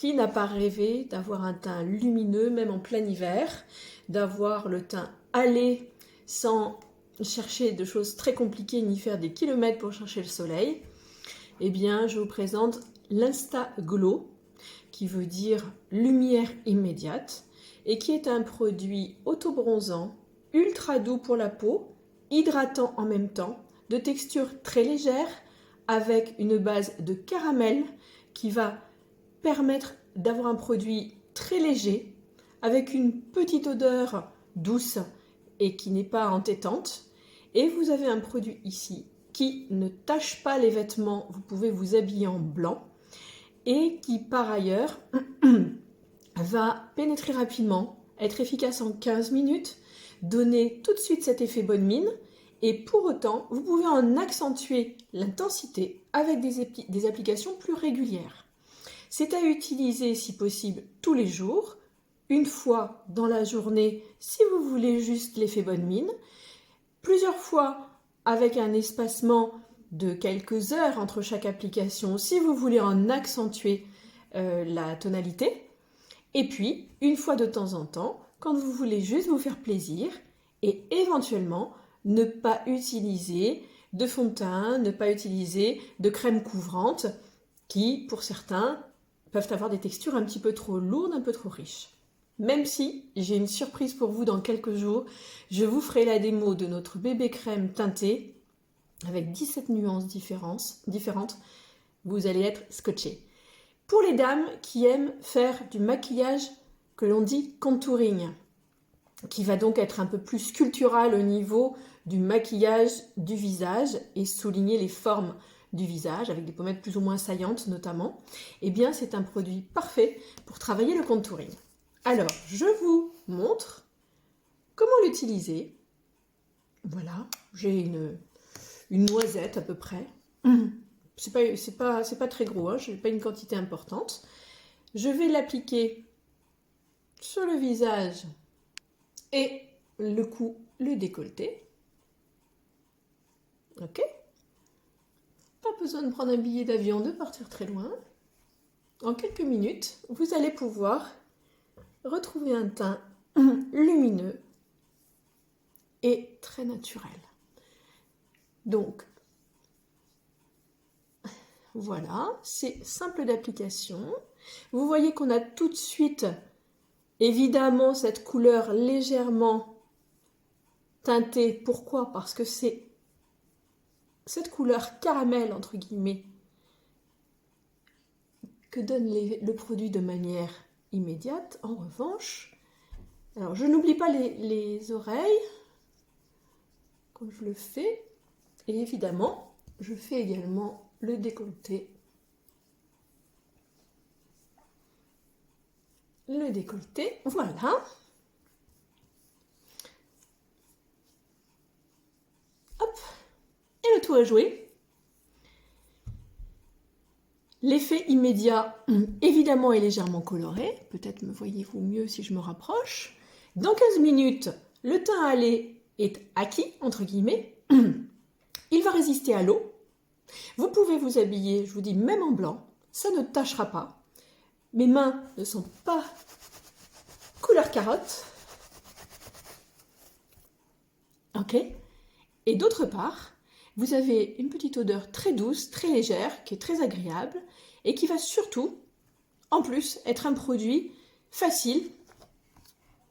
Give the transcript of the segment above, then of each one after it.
Qui n'a pas rêvé d'avoir un teint lumineux, même en plein hiver, d'avoir le teint allé sans chercher de choses très compliquées ni faire des kilomètres pour chercher le soleil? Eh bien, je vous présente l'Insta Glow, qui veut dire lumière immédiate, et qui est un produit auto-bronzant, ultra doux pour la peau, hydratant en même temps, de texture très légère, avec une base de caramel qui va permettre d'avoir un produit très léger, avec une petite odeur douce et qui n'est pas entêtante. Et vous avez un produit ici qui ne tache pas les vêtements, vous pouvez vous habiller en blanc, et qui par ailleurs va pénétrer rapidement, être efficace en 15 minutes, donner tout de suite cet effet bonne mine, et pour autant, vous pouvez en accentuer l'intensité avec des applications plus régulières. C'est à utiliser si possible tous les jours, une fois dans la journée si vous voulez juste l'effet bonne mine, plusieurs fois avec un espacement de quelques heures entre chaque application si vous voulez en accentuer la tonalité, et puis une fois de temps en temps quand vous voulez juste vous faire plaisir et éventuellement ne pas utiliser de fond de teint, ne pas utiliser de crème couvrante qui pour certains peuvent avoir des textures un petit peu trop lourdes, un peu trop riches. Même si j'ai une surprise pour vous dans quelques jours, je vous ferai la démo de notre bébé crème teintée avec 17 nuances différentes. Vous allez être scotchés. Pour les dames qui aiment faire du maquillage que l'on dit contouring, qui va donc être un peu plus sculptural au niveau du maquillage du visage et souligner les formes du visage, avec des pommettes plus ou moins saillantes notamment, eh bien c'est un produit parfait pour travailler le contouring. Alors, je vous montre comment l'utiliser. Voilà, j'ai une noisette à peu près. C'est pas très gros, hein, je n'ai pas une quantité importante. Je vais l'appliquer sur le visage et le cou, le décolleté. Ok? Pas besoin de prendre un billet d'avion, de partir très loin. En quelques minutes, vous allez pouvoir retrouver un teint lumineux et très naturel. Donc, voilà, c'est simple d'application. Vous voyez qu'on a tout de suite, évidemment, cette couleur légèrement teintée. Pourquoi? Parce que c'est cette couleur caramel, entre guillemets, que donne le produit de manière immédiate. En revanche, alors je n'oublie pas les oreilles, comme je le fais, et évidemment, je fais également le décolleté. Le décolleté, voilà. Hop, et le tour est joué. L'effet immédiat, évidemment, est légèrement coloré. Peut-être me voyez-vous mieux si je me rapproche. Dans 15 minutes, le teint allé est acquis, entre guillemets. Il va résister à l'eau. Vous pouvez vous habiller, je vous dis, même en blanc. Ça ne tâchera pas. Mes mains ne sont pas couleur carotte. Ok? Et d'autre part, vous avez une petite odeur très douce, très légère, qui est très agréable et qui va surtout, en plus, être un produit facile.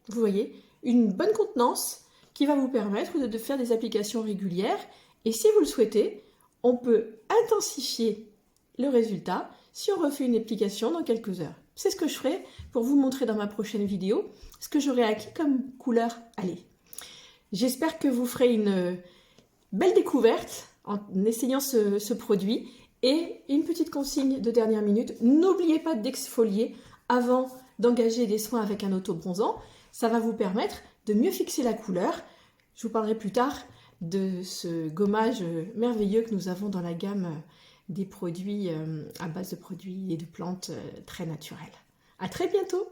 Vous voyez, une bonne contenance qui va vous permettre de faire des applications régulières. Et si vous le souhaitez, on peut intensifier le résultat si on refait une application dans quelques heures. C'est ce que je ferai pour vous montrer dans ma prochaine vidéo ce que j'aurai acquis comme couleur allée. J'espère que vous ferez une belle découverte en essayant ce produit. Et une petite consigne de dernière minute, n'oubliez pas d'exfolier avant d'engager des soins avec un auto-bronzant. Ça va vous permettre de mieux fixer la couleur. Je vous parlerai plus tard de ce gommage merveilleux que nous avons dans la gamme des produits à base de produits et de plantes très naturelles. À très bientôt!